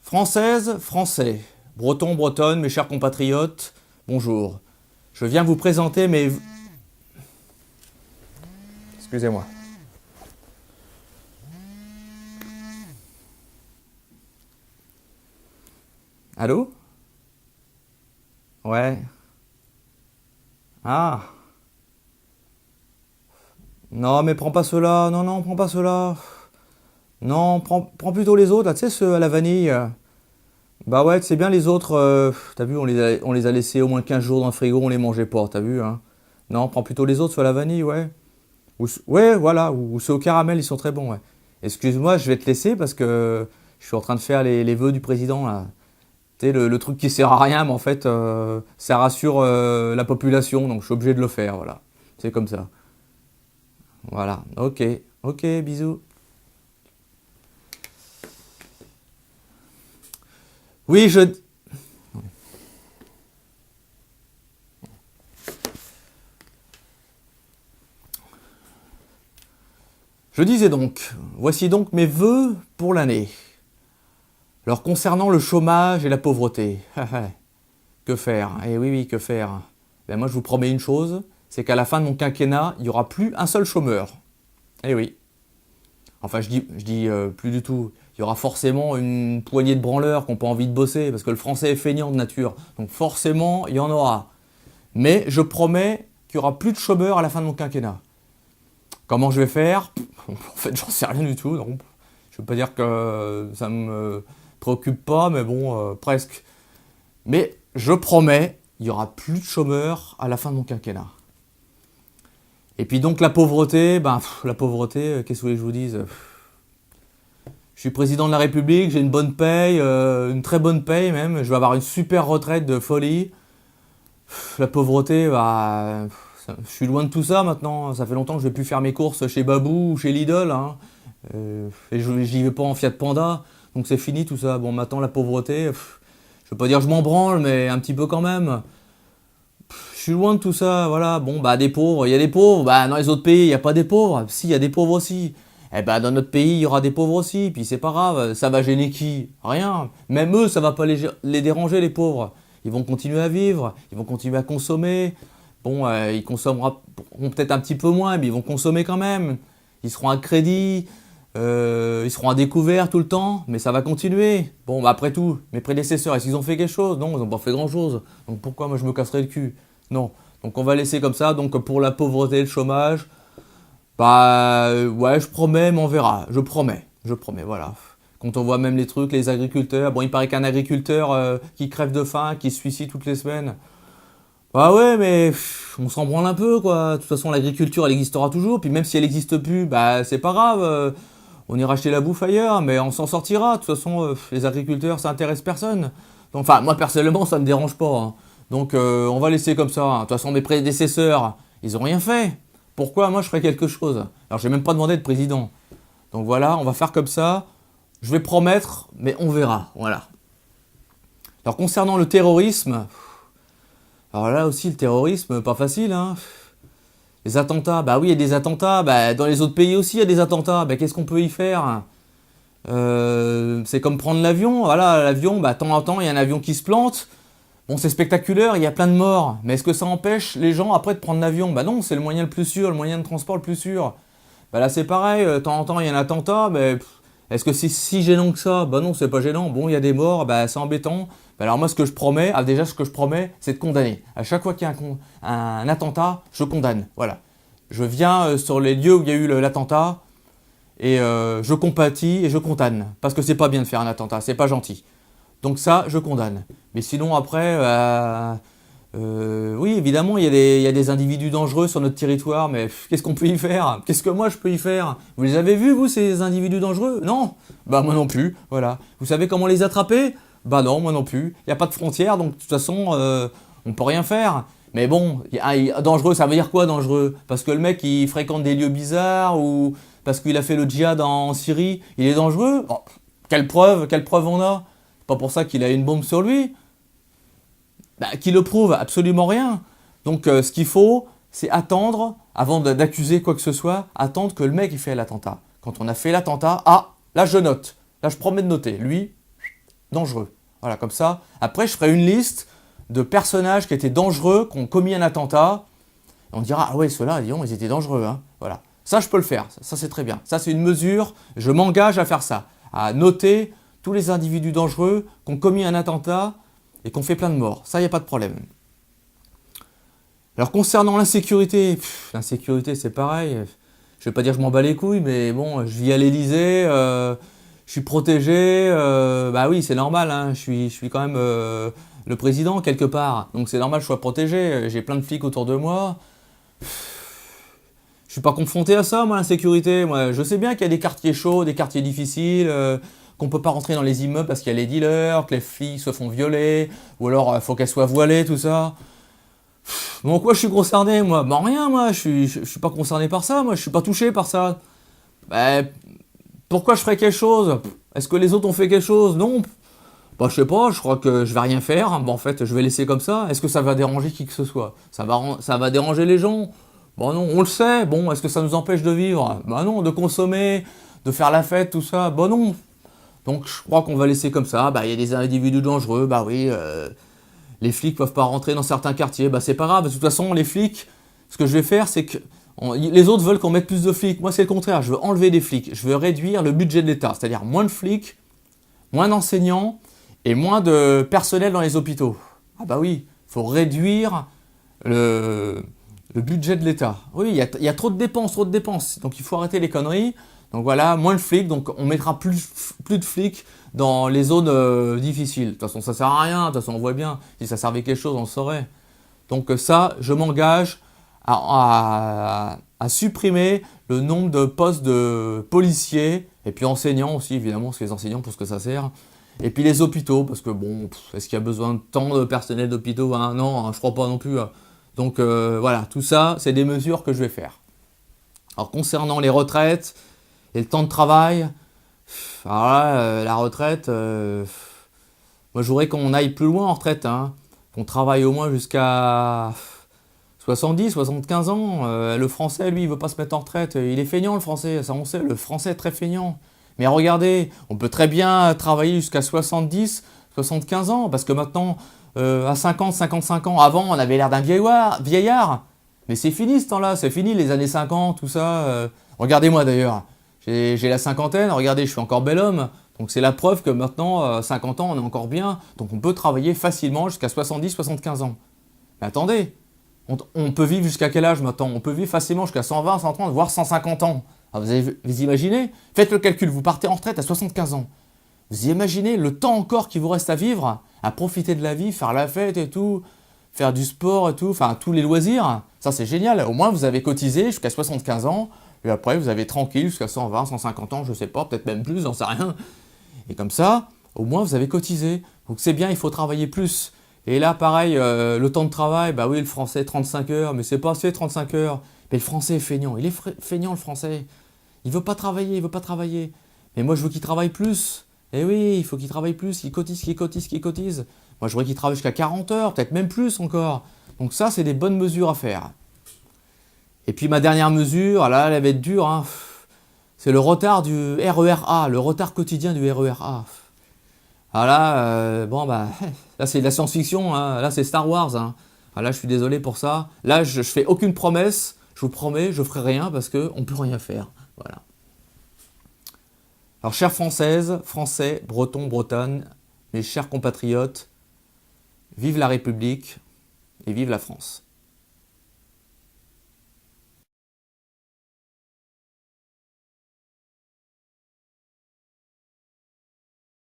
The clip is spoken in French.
Françaises, Français, Bretons, Bretonnes, mes chers compatriotes, bonjour. Je viens vous présenter mes... Excusez-moi. Allô? Ouais. Ah. Non, mais prends pas ceux-là. Non, non, prends pas ceux-là. Non, prends plutôt les autres, là, tu sais, ceux à la vanille. Bah ouais, c'est bien les autres. T'as vu, on les a laissés au moins 15 jours dans le frigo, on les mangeait pas, t'as vu, hein? Non, prends plutôt les autres, ceux à la vanille, ouais. Ouais, voilà, ou ceux au caramel, ils sont très bons, ouais. Excuse-moi, je vais te laisser parce que je suis en train de faire les vœux du président, là. Tu sais, le truc qui sert à rien, mais en fait, ça rassure la population, donc je suis obligé de le faire, voilà. C'est comme ça. Voilà, ok, ok, bisous. Oui, je disais donc, voici donc mes vœux pour l'année. Alors concernant le chômage et la pauvreté, que faire? Eh oui, oui, que faire? Ben moi je vous promets une chose, c'est qu'à la fin de mon quinquennat, il n'y aura plus un seul chômeur. Eh oui. Enfin je dis plus du tout. Il y aura forcément une poignée de branleurs qui n'ont pas envie de bosser, parce que le français est feignant de nature. Donc forcément, il y en aura. Mais je promets qu'il n'y aura plus de chômeurs à la fin de mon quinquennat. Comment je vais faire? En fait, j'en sais rien du tout. Non. Je ne veux pas dire que ça me préoccupe pas, mais bon, presque. Mais je promets, il n'y aura plus de chômeurs à la fin de mon quinquennat. Et puis donc la pauvreté, la pauvreté, qu'est-ce que vous voulez que je vous dise? Je suis président de la République, j'ai une bonne paye, une très bonne paye même, je vais avoir une super retraite de folie. La pauvreté, je suis loin de tout ça maintenant, ça fait longtemps que je vais plus faire mes courses chez Babou ou chez Lidl, hein. Et j'y vais pas en Fiat Panda, donc c'est fini tout ça. Bon, maintenant la pauvreté, je veux pas dire je m'en branle, mais un petit peu quand même. Je suis loin de tout ça, voilà. Bon, des pauvres, il y a des pauvres. Dans les autres pays, il n'y a pas des pauvres. Si, il y a des pauvres aussi. Eh dans notre pays, il y aura des pauvres aussi. Puis c'est pas grave, ça va gêner qui? Rien. Même eux, ça va pas les déranger, les pauvres. Ils vont continuer à vivre, ils vont continuer à consommer. Bon, ils consommeront peut-être un petit peu moins, mais ils vont consommer quand même. Ils seront à crédit, ils seront à découvert tout le temps, mais ça va continuer. Bon, après tout, mes prédécesseurs, est-ce qu'ils ont fait quelque chose? Non, ils n'ont pas fait grand-chose. Donc pourquoi moi je me casserais le cul? Non. Donc on va laisser comme ça. Donc pour la pauvreté et le chômage, ouais, je promets, mais on verra. Je promets, voilà. Quand on voit même les trucs, les agriculteurs, bon, il paraît qu'un agriculteur qui crève de faim, qui se suicide toutes les semaines. Bah ouais, mais on s'en branle un peu, quoi. De toute façon, l'agriculture, elle existera toujours. Puis même si elle n'existe plus, c'est pas grave. On ira acheter la bouffe ailleurs, mais on s'en sortira. De toute façon, les agriculteurs, ça intéresse personne. Donc, enfin, moi, personnellement, ça me dérange pas, hein. Donc, on va laisser comme ça, hein. De toute façon, mes prédécesseurs, ils ont rien fait. Pourquoi moi, je ferais quelque chose? Alors, j'ai même pas demandé de président. Donc voilà, on va faire comme ça. Je vais promettre, mais on verra. Voilà. Alors, concernant le terrorisme, alors là aussi, le terrorisme, pas facile, hein. Les attentats, oui, il y a des attentats. Dans les autres pays aussi, il y a des attentats. Qu'est-ce qu'on peut y faire? C'est comme prendre l'avion. Voilà, l'avion, de temps en temps, il y a un avion qui se plante. Bon, c'est spectaculaire, il y a plein de morts. Mais est-ce que ça empêche les gens après de prendre l'avion? Non, c'est le moyen le plus sûr, le moyen de transport le plus sûr. Là, c'est pareil. De temps en temps, il y a un attentat. Mais est-ce que c'est si gênant que ça? Non, c'est pas gênant. Bon, il y a des morts, c'est embêtant. Alors moi, ce que je promets, ce que je promets, c'est de condamner. À chaque fois qu'il y a un attentat, je condamne. Voilà. Je viens sur les lieux où il y a eu l'attentat et je compatis et je condamne. Parce que c'est pas bien de faire un attentat, c'est pas gentil. Donc ça, je condamne. Mais sinon, après, oui, évidemment, il y a des individus dangereux sur notre territoire, mais qu'est-ce qu'on peut y faire? Qu'est-ce que moi, je peux y faire? Vous les avez vus, vous, ces individus dangereux? Non? Moi non plus, voilà. Vous savez comment les attraper? Non, moi non plus. Il n'y a pas de frontières, donc de toute façon, on peut rien faire. Mais bon, dangereux, ça veut dire quoi dangereux? Parce que le mec, il fréquente des lieux bizarres ou parce qu'il a fait le djihad en Syrie, il est dangereux? Quelle preuve on a? Pas pour ça qu'il a une bombe sur lui. Qui le prouve? Absolument rien. Donc ce qu'il faut, c'est attendre, avant d'accuser quoi que ce soit, attendre que le mec il fait l'attentat. Quand on a fait l'attentat, là je note. Là je promets de noter. Lui, dangereux. Voilà, comme ça. Après, je ferai une liste de personnages qui étaient dangereux, qui ont commis un attentat. Et on dira, ah ouais, ceux-là, disons, ils étaient dangereux. Hein. Voilà. Ça, je peux le faire. Ça, c'est très bien. Ça, c'est une mesure. Je m'engage à faire ça. À noter tous les individus dangereux qui ont commis un attentat et qui ont fait plein de morts. Ça, il n'y a pas de problème. Alors, concernant l'insécurité, l'insécurité, c'est pareil. Je ne vais pas dire que je m'en bats les couilles, mais bon, je vis à l'Élysée, je suis protégé. Bah oui, c'est normal, hein, je suis quand même le président quelque part. Donc c'est normal que je sois protégé. J'ai plein de flics autour de moi. Je suis pas confronté à ça, moi, l'insécurité. Moi, je sais bien qu'il y a des quartiers chauds, des quartiers difficiles, qu'on peut pas rentrer dans les immeubles parce qu'il y a les dealers, que les filles se font violer, ou alors il faut qu'elles soient voilées, tout ça. Donc quoi, je suis concerné, moi? Bah rien, moi, je suis pas concerné par ça, moi, je suis pas touché par ça. Bah, pourquoi je ferais quelque chose? Est-ce que les autres ont fait quelque chose? Non. Bah, je sais pas, je crois que je vais rien faire. Bah, en fait, je vais laisser comme ça. Est-ce que ça va déranger qui que ce soit? Ça va déranger les gens? Bah non, on le sait. Bon, est-ce que ça nous empêche de vivre? Bah non, de consommer, de faire la fête, tout ça? Bah non. Donc, je crois qu'on va laisser comme ça. Bah, il y a des individus dangereux, bah oui. Les flics peuvent pas rentrer dans certains quartiers. Bah, c'est pas grave. De toute façon, les flics, ce que je vais faire, c'est que les autres veulent qu'on mette plus de flics. Moi, c'est le contraire. Je veux enlever des flics. Je veux réduire le budget de l'État. C'est-à-dire moins de flics, moins d'enseignants et moins de personnel dans les hôpitaux. Ah bah oui, il faut réduire le budget de l'État. Oui, il y a trop de dépenses, trop de dépenses. Donc il faut arrêter les conneries. Donc voilà, moins de flics. Donc on mettra plus de flics dans les zones difficiles. De toute façon, ça sert à rien. De toute façon, on voit bien. Si ça servait quelque chose, on le saurait. Donc ça, je m'engage à supprimer le nombre de postes de policiers et puis enseignants aussi, évidemment, parce que les enseignants, pour ce que ça sert. Et puis les hôpitaux, parce que bon, est-ce qu'il y a besoin de tant de personnel d'hôpitaux? Non, je crois pas non plus. Donc voilà, tout ça, c'est des mesures que je vais faire. Alors concernant les retraites et le temps de travail, alors là, la retraite, moi je voudrais qu'on aille plus loin en retraite, hein, qu'on travaille au moins jusqu'à 70, 75 ans. Le français, lui, il veut pas se mettre en retraite. Il est feignant, le français, ça on sait, le français est très feignant. Mais regardez, on peut très bien travailler jusqu'à 70, 75 ans, parce que maintenant, à 50, 55 ans, avant, on avait l'air d'un vieillard. Mais c'est fini ce temps-là, c'est fini les années 50, tout ça. Regardez-moi d'ailleurs, j'ai la cinquantaine, regardez, je suis encore bel homme. Donc c'est la preuve que maintenant, 50 ans, on est encore bien. Donc on peut travailler facilement jusqu'à 70, 75 ans. Mais attendez, on peut vivre jusqu'à quel âge maintenant? On peut vivre facilement jusqu'à 120, 130, voire 150 ans. Alors vous imaginez? Faites le calcul, vous partez en retraite à 75 ans. Vous imaginez le temps encore qu'il vous reste à vivre, à profiter de la vie, faire la fête et tout, faire du sport et tout, enfin tous les loisirs. Ça c'est génial, au moins vous avez cotisé jusqu'à 75 ans, et après vous avez tranquille jusqu'à 120, 150 ans, je sais pas, peut-être même plus, j'en sais rien. Et comme ça, au moins vous avez cotisé. Donc c'est bien, il faut travailler plus. Et là pareil, le temps de travail, bah oui le français 35 heures, mais c'est pas assez 35 heures. Mais le français est feignant, il est feignant le français. Il veut pas travailler, il veut pas travailler. Mais moi je veux qu'il travaille plus. Eh oui, il faut qu'il travaille plus, qu'il cotise, qu'il cotise, qu'il cotise. Moi je voudrais qu'il travaille jusqu'à 40 heures, peut-être même plus encore. Donc ça, c'est des bonnes mesures à faire. Et puis ma dernière mesure, là, elle va être dure, hein. C'est le retard du RER A, le retard quotidien du RER A. Ah là, bon bah, là c'est de la science-fiction, hein. Là c'est Star Wars. Hein. Ah là je suis désolé pour ça. Là je fais aucune promesse, je vous promets, je ferai rien parce qu'on ne peut rien faire. Voilà. Alors chères Françaises, Français, Bretons, Bretonnes, mes chers compatriotes, vive la République et vive la France.